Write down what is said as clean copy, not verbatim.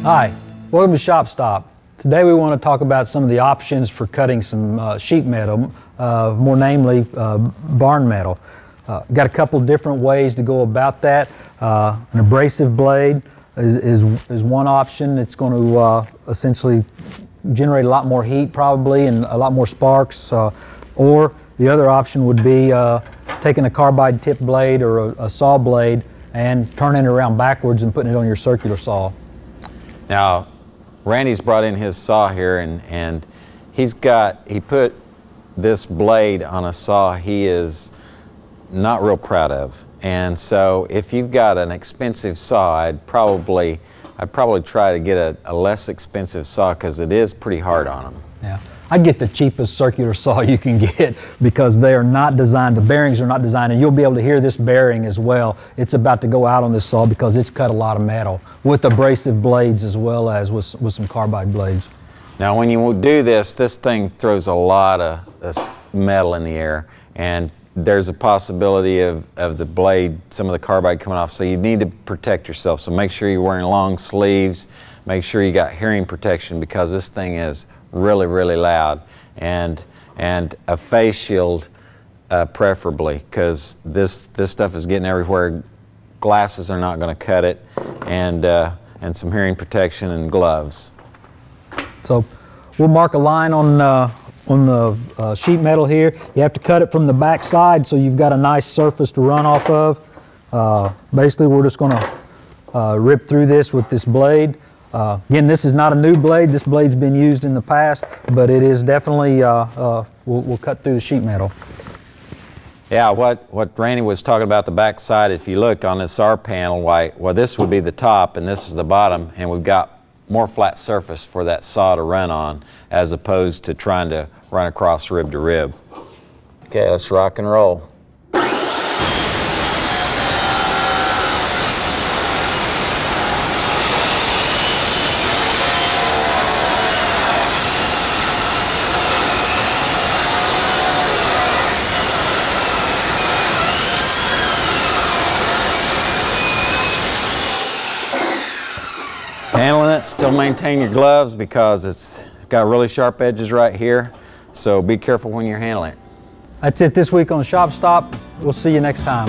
Hi, welcome to Shop Stop. Today we want to talk about some of the options for cutting some sheet metal, more namely barn metal. Got a couple different ways to go about that. An abrasive blade is one option. It's going to essentially generate a lot more heat probably and a lot more sparks. Or the other option would be taking a carbide tip blade or a saw blade and turning it around backwards and putting it on your circular saw. Now, Randy's brought in his saw here, and he put this blade on a saw he is not real proud of. And so if you've got an expensive saw, I'd probably try to get a less expensive saw, because it is pretty hard on them. Yeah, I'd get the cheapest circular saw you can get, because they are not designed, the bearings are not designed, and you'll be able to hear this bearing as well. It's about to go out on this saw because it's cut a lot of metal with abrasive blades as well as with some carbide blades. Now when you do this thing throws a lot of this metal in the air, and there's a possibility of the blade, some of the carbide coming off, so you need to protect yourself. So make sure you're wearing long sleeves, make sure you got hearing protection, because this thing is really, really loud, and a face shield preferably, because this stuff is getting everywhere. Glasses are not going to cut it, and some hearing protection and gloves. So we'll mark a line on the sheet metal here. You have to cut it from the back side so you've got a nice surface to run off of. Basically, we're just going to rip through this with this blade. Again, this is not a new blade. This blade's been used in the past, but it is definitely, we'll cut through the sheet metal. Yeah, what Randy was talking about the back side, if you look on this R panel, well, this would be the top and this is the bottom, and we've got more flat surface for that saw to run on, as opposed to trying to run across rib to rib. Okay, let's rock and roll. Handling it, still maintain your gloves, because it's got really sharp edges right here, so be careful when you're handling it. That's it this week on Shop Stop. We'll see you next time.